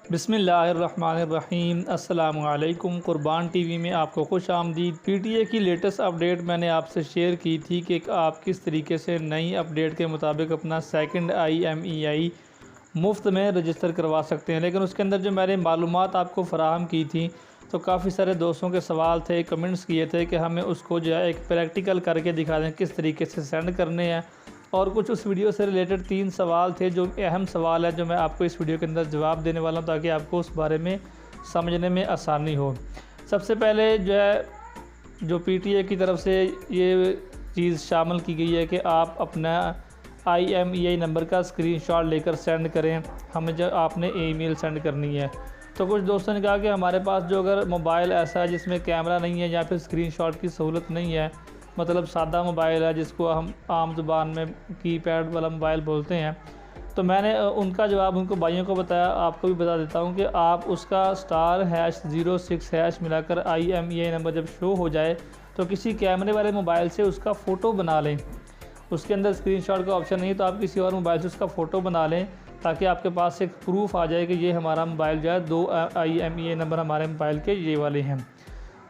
बिस्मिल्लाहिर्रहमानिर्रहीम। अस्सलामु अलैकुम। कुर्बान टीवी में आपको खुश आमदीद। पीटीए की लेटेस्ट अपडेट मैंने आपसे शेयर की थी कि आप किस तरीके से नई अपडेट के मुताबिक अपना सेकंड IMEI मुफ्त में रजिस्टर करवा सकते हैं। लेकिन उसके अंदर जो मैंने मालूमात आपको फ़राहम की थी तो काफ़ी सारे दोस्तों के सवाल थे, कमेंट्स किए थे कि हमें उसको जो है एक प्रैक्टिकल करके दिखा दें किस तरीके से सेंड करने हैं। और कुछ उस वीडियो से रिलेटेड 3 सवाल थे जो अहम सवाल है, जो मैं आपको इस वीडियो के अंदर जवाब देने वाला हूं ताकि आपको उस बारे में समझने में आसानी हो। सबसे पहले जो है जो पीटीए की तरफ से ये चीज़ शामिल की गई है कि आप अपना IMEI नंबर का स्क्रीनशॉट लेकर सेंड करें हमें, जब आपने ईमेल सेंड करनी है। तो कुछ दोस्तों ने कहा कि हमारे पास जो अगर मोबाइल ऐसा है जिसमें कैमरा नहीं है या फिर स्क्रीनशॉट की सहूलत नहीं है, मतलब सादा मोबाइल है जिसको हम आम ज़ुबान में कीपैड वाला मोबाइल बोलते हैं, तो मैंने उनका जवाब उनको भाइयों को बताया। आपको भी बता देता हूं कि आप उसका *#06# मिलाकर IMEI नंबर जब शो हो जाए तो किसी कैमरे वाले मोबाइल से उसका फ़ोटो बना लें। उसके अंदर स्क्रीनशॉट का ऑप्शन नहीं है तो आप किसी और मोबाइल से उसका फ़ोटो बना लें ताकि आपके पास एक प्रूफ आ जाए कि ये हमारा मोबाइल जो है 2 IMEI नंबर हमारे मोबाइल के ये वाले हैं।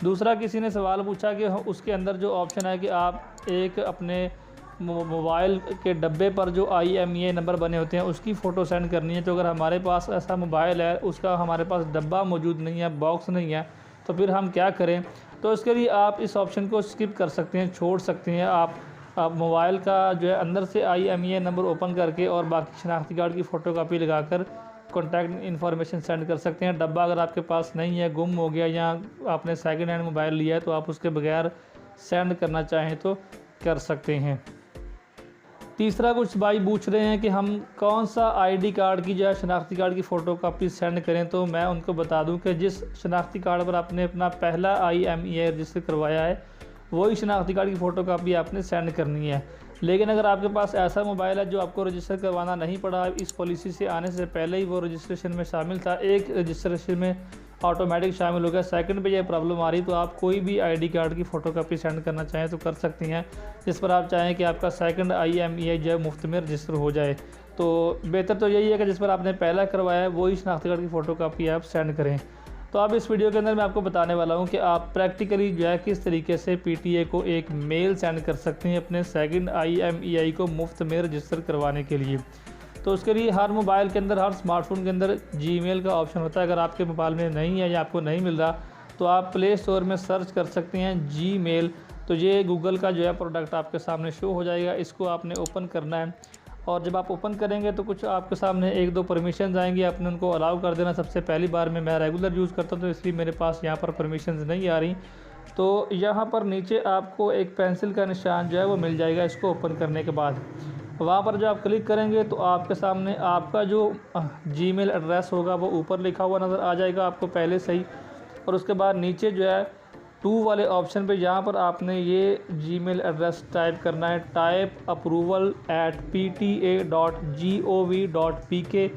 दूसरा, किसी ने सवाल पूछा कि उसके अंदर जो ऑप्शन है कि आप एक अपने मोबाइल के डब्बे पर जो IMEI नंबर बने होते हैं उसकी फ़ोटो सेंड करनी है। तो अगर हमारे पास ऐसा मोबाइल है, उसका हमारे पास डब्बा मौजूद नहीं है, बॉक्स नहीं है, तो फिर हम क्या करें? तो इसके लिए आप इस ऑप्शन को स्किप कर सकते हैं, छोड़ सकते हैं। आप मोबाइल का जो है अंदर से IMEI नंबर ओपन करके और बाकी शनाख्ती कार्ड की फ़ोटोकॉपी लगाकर कॉन्टैक्ट इन्फॉर्मेशन सेंड कर सकते हैं। डब्बा अगर आपके पास नहीं है, गुम हो गया या आपने सेकंड हैंड मोबाइल लिया है तो आप उसके बगैर सेंड करना चाहें तो कर सकते हैं। तीसरा, कुछ भाई पूछ रहे हैं कि हम कौन सा ID कार्ड की जो है शनाख्ती कार्ड की फ़ोटोकॉपी सेंड करें। तो मैं उनको बता दूं कि जिस शनाख्ती कार्ड पर आपने अपना पहला IMEI रजिस्टर करवाया है वही शनाख्ती कार्ड की फ़ोटोकॉपी आपने सेंड करनी है। लेकिन अगर आपके पास ऐसा मोबाइल है जो आपको रजिस्टर करवाना नहीं पड़ा, इस पॉलिसी से आने से पहले ही वो रजिस्ट्रेशन में शामिल था, एक रजिस्ट्रेशन में ऑटोमेटिक शामिल हो गया, सेकंड पे ये प्रॉब्लम आ रही, तो आप कोई भी ID कार्ड की फ़ोटोकॉपी सेंड करना चाहें तो कर सकती हैं, जिस पर आप चाहें कि आपका सेकंड IMEI जो है मुफ्त में रजिस्टर हो जाए। तो बेहतर तो यही है कि जिस पर आपने पहला करवाया है वही शनाख्ती कार्ड की फ़ोटोकॉपी आप सेंड करें। तो अब इस वीडियो के अंदर मैं आपको बताने वाला हूं कि आप प्रैक्टिकली जो है किस तरीके से पीटीए को एक मेल सेंड कर सकते हैं अपने सेकंड IMEI को मुफ्त में रजिस्टर करवाने के लिए। तो उसके लिए हर मोबाइल के अंदर, हर स्मार्टफोन के अंदर जीमेल का ऑप्शन होता है। अगर आपके मोबाइल में नहीं है या आपको नहीं मिल रहा तो आप प्ले स्टोर में सर्च कर सकते हैं जीमेल। तो ये गूगल का जो है प्रोडक्ट आपके सामने शो हो जाएगा, इसको आपने ओपन करना है। और जब आप ओपन करेंगे तो कुछ आपके सामने 1-2 परमिशंस आएंगी, आपने उनको अलाउ कर देना। सबसे पहली बार में मैं रेगुलर यूज़ करता हूं तो इसलिए मेरे पास यहाँ पर परमिशंस नहीं आ रही। तो यहाँ पर नीचे आपको एक पेंसिल का निशान जो है वो मिल जाएगा। इसको ओपन करने के बाद वहाँ पर जो आप क्लिक करेंगे तो आपके सामने आपका जो जीमेल एड्रेस होगा वो ऊपर लिखा हुआ नज़र आ जाएगा आपको पहले से ही। और उसके बाद नीचे जो है 2 वाले ऑप्शन पे यहाँ पर आपने ये जीमेल एड्रेस टाइप करना है, typeapproval@pta.gov.pk।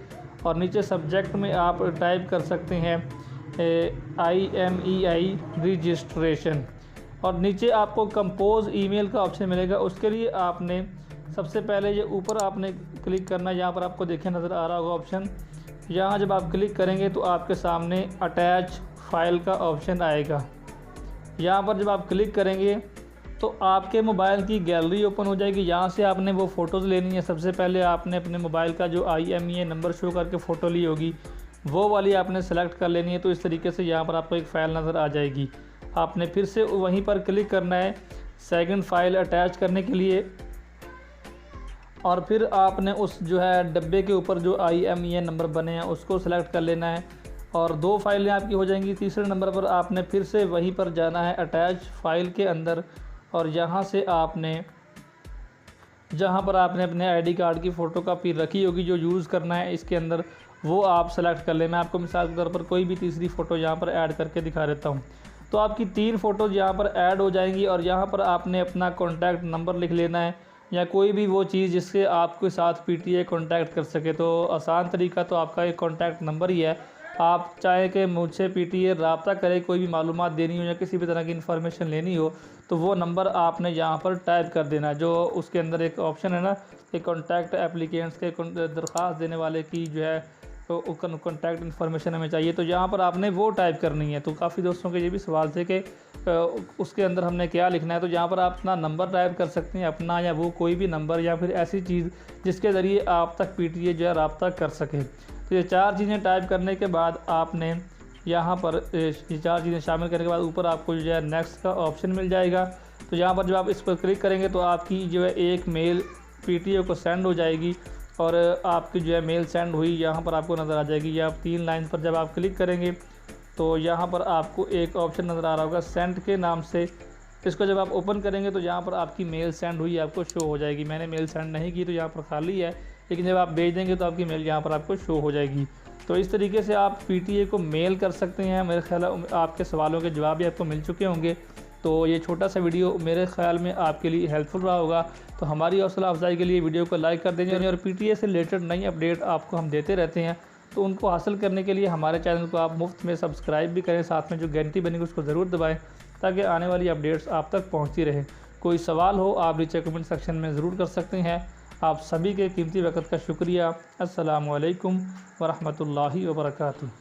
और नीचे सब्जेक्ट में आप टाइप कर सकते हैं IMEI रजिस्ट्रेशन। और नीचे आपको कंपोज ईमेल का ऑप्शन मिलेगा। उसके लिए आपने सबसे पहले ये ऊपर आपने क्लिक करना है, यहाँ पर आपको देखें नज़र आ रहा होगा ऑप्शन। यहाँ जब आप क्लिक करेंगे तो आपके सामने अटैच फाइल का ऑप्शन आएगा। यहाँ पर जब आप क्लिक करेंगे तो आपके मोबाइल की गैलरी ओपन हो जाएगी। यहाँ से आपने वो फ़ोटोज़ लेनी है। सबसे पहले आपने अपने मोबाइल का जो IMEI नंबर शो करके फ़ोटो ली होगी वो वाली आपने सेलेक्ट कर लेनी है। तो इस तरीके से यहाँ पर आपको एक फ़ाइल नज़र आ जाएगी। आपने फिर से वहीं पर क्लिक करना है सेकंड फाइल अटैच करने के लिए, और फिर आपने उस जो है डब्बे के ऊपर जो IMEI नंबर बने हैं उसको सेलेक्ट कर लेना है और 2 फाइलें आपकी हो जाएंगी। तीसरे नंबर पर आपने फिर से वहीं पर जाना है अटैच फाइल के अंदर, और यहाँ से आपने जहाँ पर आपने अपने ID कार्ड की फ़ोटोकॉपी रखी होगी जो यूज़ करना है इसके अंदर, वो आप सेलेक्ट कर लें। मैं आपको मिसाल के तौर पर कोई भी तीसरी फ़ोटो यहाँ पर ऐड करके दिखा देता हूँ। तो आपकी 3 फ़ोटोज़ यहाँ पर ऐड हो जाएंगी और यहाँ पर आपने अपना कॉन्टैक्ट नंबर लिख लेना है या कोई भी वो चीज़ जिससे आपके साथ पीटीए कॉन्टैक्ट कर सके। तो आसान तरीका तो आपका एक कॉन्टैक्ट नंबर ही है। आप चाहें कि मुझसे पीटीए रब्ता करे, कोई भी मालूमात देनी हो या किसी भी तरह की इन्फॉर्मेशन लेनी हो, तो वो नंबर आपने यहाँ पर टाइप कर देना। जो उसके अंदर एक ऑप्शन है ना, एक कॉन्टैक्ट एप्लीकेंट्स के दरख्वास्त देने वाले की जो है तो कॉन्टैक्ट इन्फॉर्मेशन हमें चाहिए, तो यहाँ पर आपने वो टाइप करनी है। तो काफ़ी दोस्तों के ये भी सवाल थे कि उसके अंदर हमने क्या लिखना है। तो यहाँ पर आप अपना नंबर टाइप कर सकते हैं, अपना या वो कोई भी नंबर, या फिर ऐसी चीज़ जिसके ज़रिए आप तक PTA जो है रब्ता कर सके। तो ये 4 चीज़ें टाइप करने के बाद आपने यहाँ पर ये 4 चीज़ें शामिल करने के बाद ऊपर आपको जो है नेक्स्ट का ऑप्शन मिल जाएगा। तो यहाँ पर जब आप इस पर क्लिक करेंगे तो आपकी जो है एक मेल PTA को सेंड हो जाएगी, और आपकी जो है मेल सेंड हुई यहाँ पर आपको नज़र आ जाएगी। या आप 3 लाइन पर जब आप क्लिक करेंगे तो यहाँ पर आपको एक ऑप्शन नज़र आ रहा होगा सेंड के नाम से। इसको जब आप ओपन करेंगे तो यहाँ पर आपकी मेल सेंड हुई आपको शो हो जाएगी। मैंने मेल सेंड नहीं की तो यहाँ पर खाली है, लेकिन जब आप भेज देंगे तो आपकी मेल यहाँ पर आपको शो हो जाएगी। तो इस तरीके से आप PTA को मेल कर सकते हैं। मेरे ख्याल आपके सवालों के जवाब भी आपको मिल चुके होंगे। तो ये छोटा सा वीडियो मेरे ख्याल में आपके लिए हेल्पफुल रहा होगा। तो हमारी हौसला अफजाई के लिए वीडियो को लाइक कर देंगे, और PTA से रिलेटेड नई अपडेट आपको हम देते रहते हैं। तो उनको हासिल करने के लिए हमारे चैनल को आप मुफ्त में सब्सक्राइब भी करें, साथ में जो घंटी बनेगी उसको ज़रूर दबाएं, ताकि आने वाली अपडेट्स आप तक पहुँचती रहें। कोई सवाल हो आप नीचे कमेंट सेक्शन में ज़रूर कर सकते हैं। आप सभी के कीमती वक़्त का शुक्रिया। अस्सलामु अलैकुम वरहमतुल्लाहि वबरकातुहू।